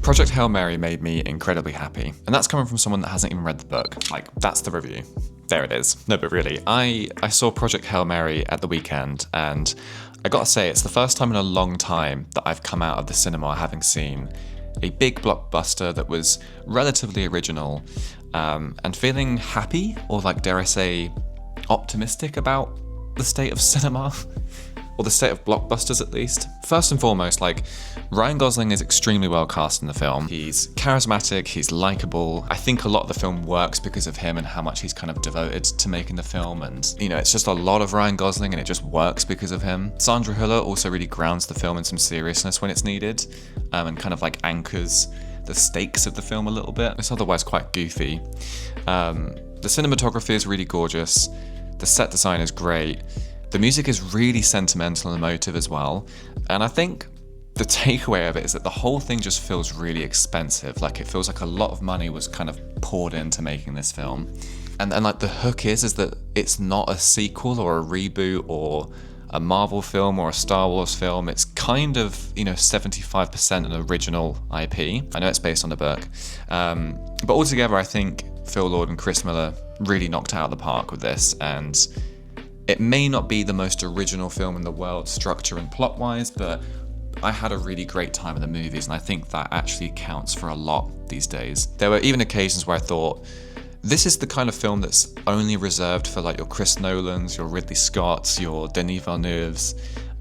Project Hail Mary made me incredibly happy, and that's coming from someone that hasn't even read the book. Like, that's the review. There it is. No, but really, I saw Project Hail Mary at the weekend, and I gotta say, it's the first time in a long time that I've come out of the cinema having seen a big blockbuster that was relatively original, and feeling happy, or like, dare I say, optimistic about the state of cinema. Or the state of blockbusters, at least. First and foremost, like, Ryan Gosling is extremely well cast in the film. He's charismatic, he's likable. I think a lot of the film works because of him and how much he's kind of devoted to making the film, and, you know, it's just a lot of Ryan Gosling and it just works because of him. Sandra also really grounds the film in some seriousness when it's needed, and kind of like anchors the stakes of the film a little bit. It's otherwise quite goofy. The cinematography is really gorgeous. The set design is great. The music is really sentimental and emotive as well, and I think the takeaway of it is that the whole thing just feels really expensive. Like, it feels like a lot of money was kind of poured into making this film. And like, the hook is that it's not a sequel or a reboot or a Marvel film or a Star Wars film. It's kind of, you know, 75% an original IP. I know it's based on the book. But altogether, I think Phil Lord and Chris Miller really knocked out of the park with this, and it may not be the most original film in the world, structure and plot-wise, but I had a really great time in the movies, and I think that actually counts for a lot these days. There were even occasions where I thought, this is the kind of film that's only reserved for like your Chris Nolans, your Ridley Scotts, your Denis Villeneuves,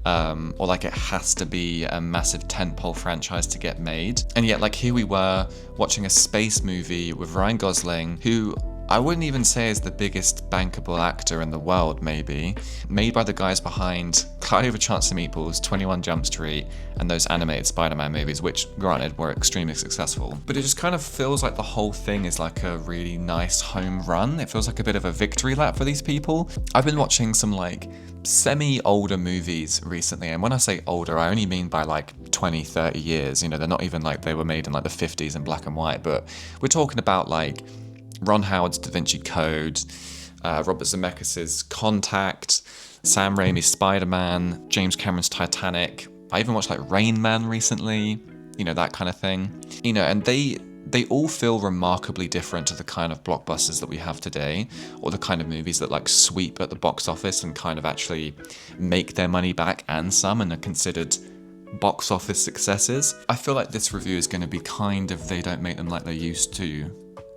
or like it has to be a massive tentpole franchise to get made. And yet, like, here we were watching a space movie with Ryan Gosling, who I wouldn't even say is the biggest bankable actor in the world, maybe. Made by the guys behind Cloudy with a Chance of Meatballs, 21 Jump Street, and those animated Spider-Man movies, which, granted, were extremely successful. But it just kind of feels like the whole thing is like a really nice home run. It feels like a bit of a victory lap for these people. I've been watching some, like, semi-older movies recently, and when I say older, I only mean by like 20, 30 years. You know, they're not even like they were made in like the 50s in black and white, but we're talking about like Ron Howard's Da Vinci Code, Robert Zemeckis' Contact, Sam Raimi's Spider-Man, James Cameron's Titanic. I even watched like Rain Man recently, you know, that kind of thing. You know, and they all feel remarkably different to the kind of blockbusters that we have today, or the kind of movies that like sweep at the box office and kind of actually make their money back and some, and are considered box office successes. I feel like this review is going to be kind of, they don't make them like they used to,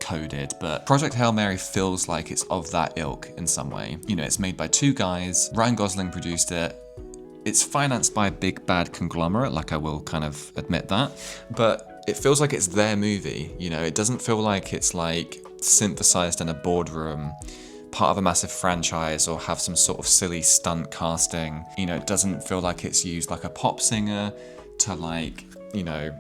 coded, but Project Hail Mary feels like it's of that ilk in some way. You know, it's made by two guys. Ryan Gosling produced it. It's financed by a big bad conglomerate, like, I will kind of admit that, but it feels like it's their movie. You know, it doesn't feel like it's like synthesized in a boardroom, part of a massive franchise, or have some sort of silly stunt casting. You know, it doesn't feel like it's used like a pop singer to, like, you know,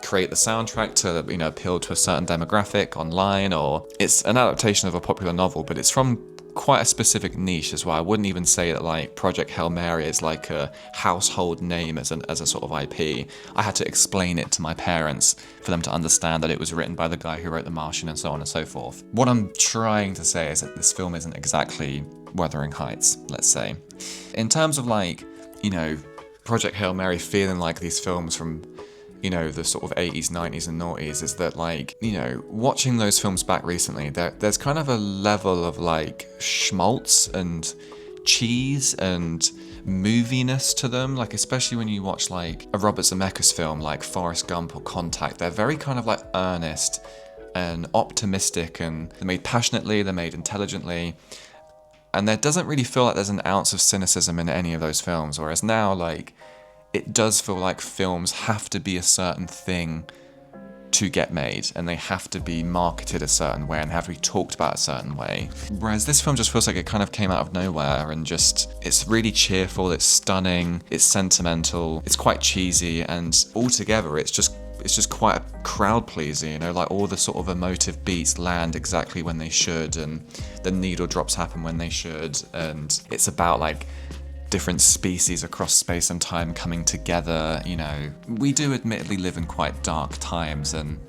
create the soundtrack to, you know, appeal to a certain demographic online, or it's an adaptation of a popular novel, but it's from quite a specific niche as well. I wouldn't even say that like Project Hail Mary is like a household name as a sort of IP. I had to explain it to my parents for them to understand that it was written by the guy who wrote The Martian, and so on and so forth. What I'm trying to say is that this film isn't exactly Wuthering Heights, let's say. In terms of like, you know, Project Hail Mary feeling like these films from, you know, the sort of 80s, 90s and noughties, is that like, you know, watching those films back recently, there's kind of a level of like schmaltz and cheese and moviness to them, like especially when you watch like a Robert Zemeckis film like Forrest Gump or Contact. They're very kind of like earnest and optimistic, and they're made passionately, they're made intelligently, and there doesn't really feel like there's an ounce of cynicism in any of those films, whereas now, like, it does feel like films have to be a certain thing to get made, and they have to be marketed a certain way and have to be talked about a certain way. Whereas this film just feels like it kind of came out of nowhere, and just, it's really cheerful, it's stunning, it's sentimental, it's quite cheesy, and altogether it's just quite a crowd pleaser, you know, like all the sort of emotive beats land exactly when they should, and the needle drops happen when they should, and it's about like different species across space and time coming together. You know, we do admittedly live in quite dark times, and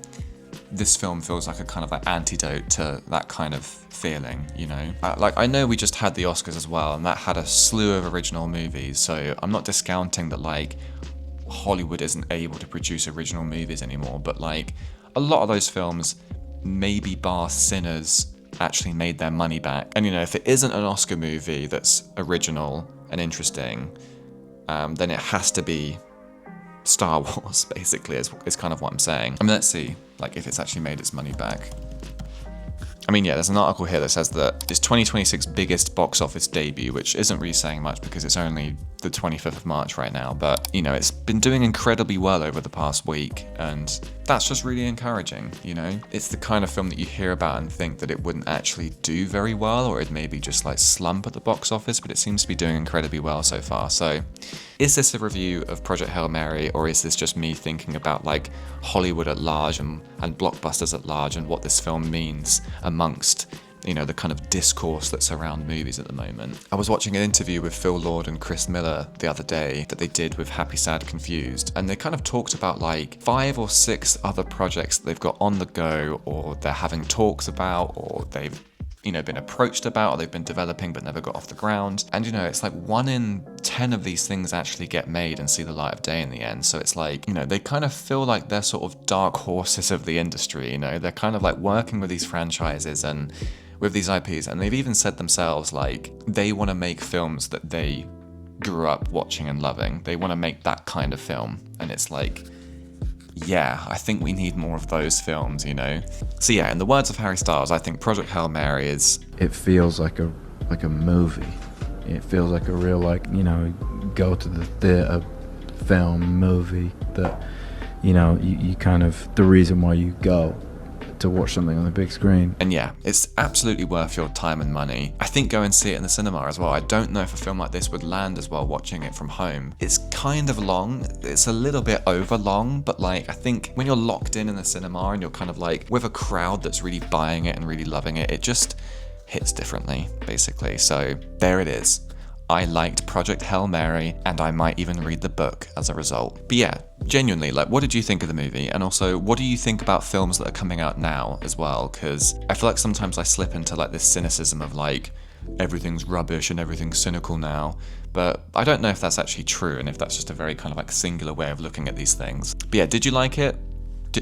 this film feels like a kind of like antidote to that kind of feeling, you know. Like, I know we just had the Oscars as well, and that had a slew of original movies, so I'm not discounting that like Hollywood isn't able to produce original movies anymore, but like a lot of those films, maybe bar Sinners, actually made their money back. And if it isn't an Oscar movie that's original and interesting, then it has to be Star Wars, basically, is kind of what I'm saying. I mean, let's see, like, if it's actually made its money back. I mean, yeah, there's an article here that says that it's 2026's biggest box office debut, which isn't really saying much because it's only the 25th of March right now. But, it's been doing incredibly well over the past week, and that's just really encouraging, It's the kind of film that you hear about and think that it wouldn't actually do very well, or it'd maybe just like slump at the box office, but it seems to be doing incredibly well so far. So, is this a review of Project Hail Mary, or is this just me thinking about like Hollywood at large and blockbusters at large and what this film means amongst the kind of discourse that's around movies at the moment? I was watching an interview with Phil Lord and Chris Miller the other day that they did with Happy, Sad, Confused, and they kind of talked about like 5 or 6 other projects that they've got on the go, or they're having talks about, or they've been approached about, or they've been developing but never got off the ground. And it's like 1 in 10 of these things actually get made and see the light of day in the end. So it's like, they kind of feel like they're sort of dark horses of the industry, they're kind of like working with these franchises and with these IPs, and they've even said themselves like they want to make films that they grew up watching and loving. They want to make that kind of film, and it's like, yeah, I think we need more of those films, So yeah, in the words of Harry Styles, I think Project Hail Mary is... It feels like a movie. It feels like a real, go to the theater film movie that, you kind of, the reason why you go to watch something on the big screen. And yeah, it's absolutely worth your time and money. I think go and see it in the cinema as well. I don't know if a film like this would land as well watching it from home. It's kind of long, it's a little bit over long, but like I think when you're locked in the cinema and you're kind of like with a crowd that's really buying it and really loving it, it just hits differently, basically. So there it is. I liked Project Hail Mary, and I might even read the book as a result. But yeah, genuinely, like, what did you think of the movie? And also, what do you think about films that are coming out now as well? Because I feel like sometimes I slip into like this cynicism of like, everything's rubbish and everything's cynical now. But I don't know if that's actually true, and if that's just a very kind of like singular way of looking at these things. But yeah, did you like it?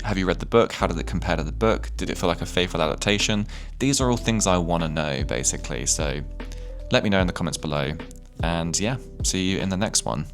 Have you read the book? How did it compare to the book? Did it feel like a faithful adaptation? These are all things I want to know, basically. So let me know in the comments below. And yeah, see you in the next one.